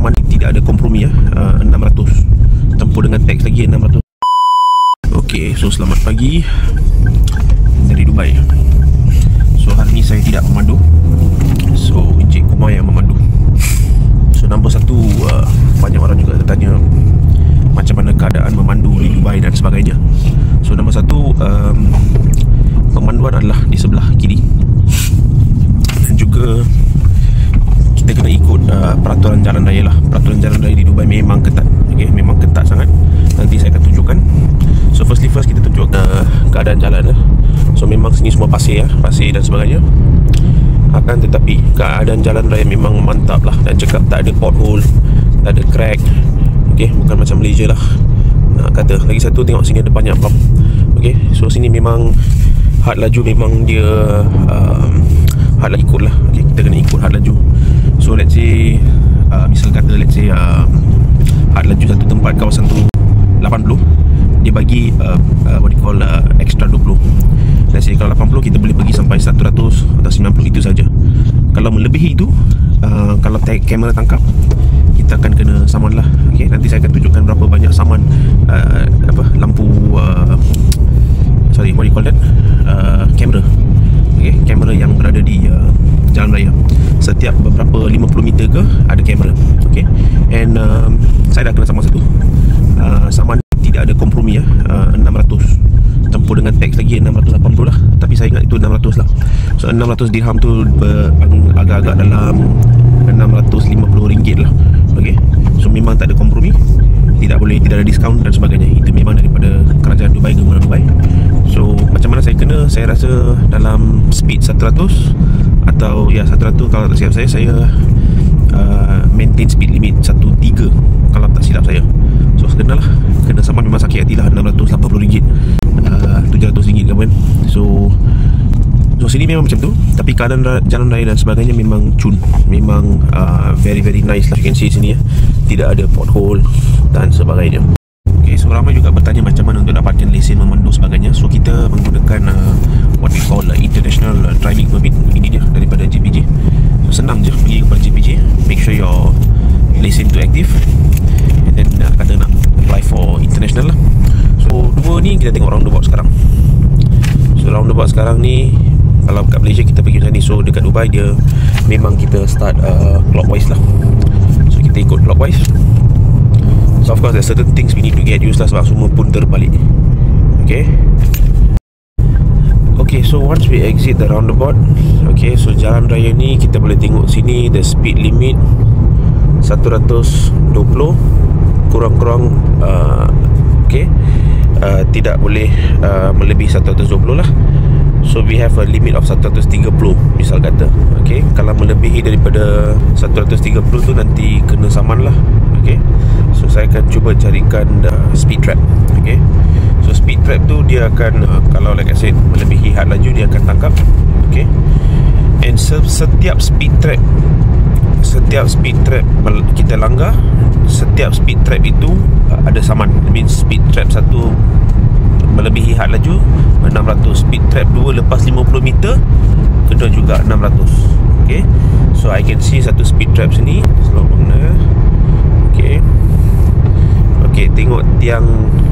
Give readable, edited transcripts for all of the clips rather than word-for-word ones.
saman tidak ada kompromi ya. 600 tempuh dengan tax lagi 600. Okey, so selamat pagi dari Dubai. So hari ni saya tidak memandu. So Encik Kumar yang memandu. So nombor satu, banyak orang juga bertanya macam mana keadaan memandu di Dubai dan sebagainya. So nombor satu, pemanduan adalah di sebelah kiri. Dan juga kita kena ikut peraturan jalan raya lah. Peraturan jalan raya di Dubai memang ketat. Okay, memang ketat sangat. Nanti saya akan tunjukkan. So first kita tunjuk keadaan jalan lah. So memang sini semua pasir ya, pasir dan sebagainya. Akan tetapi keadaan jalan raya memang mantap lah. Dan cakap tak ada pothole, tak ada crack. Okay, bukan macam Malaysia lah nak kata. Lagi satu, tengok sini ada banyak bump. Okay, so sini memang had laju memang dia had lah ikut lah. Okay, kita kena ikut had laju. So let's say misal kata let's say had laju satu tempat kawasan tu 80, dia bagi what you call extra 20. Let's say kalau 80 kita boleh pergi sampai 100 atau 90, itu saja. Kalau melebihi itu, kalau kamera tangkap, kita akan kena saman lah. Okay, nanti saya akan tunjukkan berapa banyak saman lampu sorry, what you call that, kamera. Okay, kamera yang berada di jalan raya. Setiap beberapa 50 meter ke ada kamera. Okay, and saya dah kena saman satu. Saman tidak ada kompromi ya. 600 tempuh dengan tax lagi 680 lah. Tapi saya ingat itu 600 lah. So 600 dirham tu agak-agak dalam 650 ringgit lah. Okay, so memang tak ada kompromi. Tidak ada diskaun dan sebagainya. Itu memang daripada kerajaan Dubai, Gubernur Dubai. So macam mana saya kena, saya rasa dalam speed 100 atau ya 100 kalau tak silap saya maintain speed limit 13 kalau tak silap saya. So kenalah, kena saman memang sakit hati lah. 680 ringgit, 700 ringgit kan. So sini memang macam tu. Tapi keadaan jalan raya dan sebagainya memang cun. Memang very nice lah. You can see sini ya, tidak ada pothole dan sebagainya. Okay, so ramai juga bertanya macam mana untuk dapatkan lesen memandu sebagainya. So kita menggunakan what we call international driving permit. Ini dia daripada JPJ. So senang je pergi kepada JPJ, make sure your lesen tu aktif, and then kata nak apply for international lah. So dua ni kita tengok roundabout sekarang. So roundabout sekarang ni, kalau kat Malaysia kita pergi macam ni. So dekat Dubai dia memang kita start clockwise lah. So kita ikut clockwise. So of course there's certain things we need to get used lah, sebab semua pun terbalik. Okay, so once we exit the roundabout, okay, so jalan raya ni kita boleh tengok sini the speed limit 120 kurang-kurang okay, tidak boleh melebihi 120 lah. So we have a limit of 130 misal kata. Okay, kalau melebihi daripada 130 tu nanti kena saman lah. Okay, so saya akan cuba carikan speed trap. Okay, so speed trap tu dia akan kalau like I said melebihi had laju, dia akan tangkap. Okay, and setiap speed trap kita langgar, setiap speed trap itu ada saman. It means speed trap satu melebihi had laju 600, speed trap 2 lepas 50 meter kena juga 600. Okay, so I can see satu speed trap sini. Slow mana. Okay, tengok tiang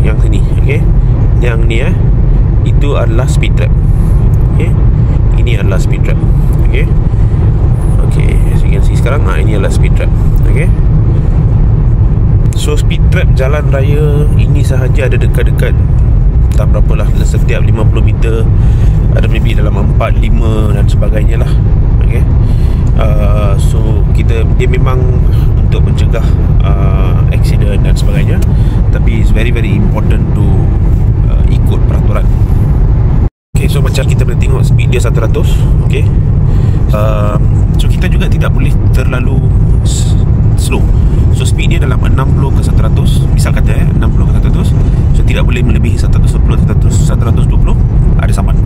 yang sini. Okay, tiang ni itu adalah speed trap. Okay, ini adalah speed trap. Okay, as you can see sekarang, ini adalah speed trap. Okay, so speed trap jalan raya ini sahaja ada dekat-dekat tak berapalah, setiap 50 meter ada maybe dalam 4, 5 dan sebagainya lah. Okay, so dia memang untuk mencegah accident dan sebagainya. Tapi it's very important to ikut peraturan. Okay, so macam kita boleh tengok speed dia 100. Okay, so kita juga tidak boleh terlalu slow. So speed dia dalam 60 ke 100 misal kata 60 ke 100. So tidak boleh melebihi 110, 120 ada saman.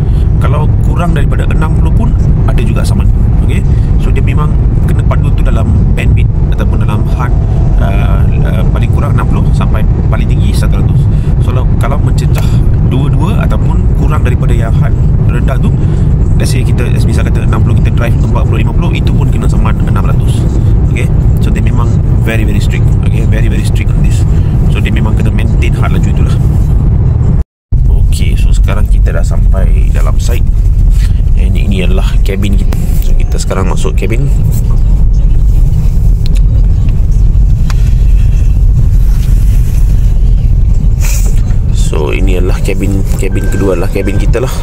Kalau kurang daripada 60 pun ada juga saman. Okay, so dia memang kena pandu tu dalam bandwidth ataupun dalam had paling kurang 60 sampai paling tinggi 100. So kalau mencecah dua-dua ataupun kurang daripada yang had rendah tu, let's say kita misal kata 60 kita drive 40, 50, itu pun kena saman 600. Okay, so dia memang very strict. Okay, very strict on this. So dia memang kena maintain hard laju itulah. Okay, so sekarang kita dah sampai dalam site. And ini adalah cabin kita. So kita sekarang masuk cabin. So ini adalah cabin kedua adalah cabin kita lah.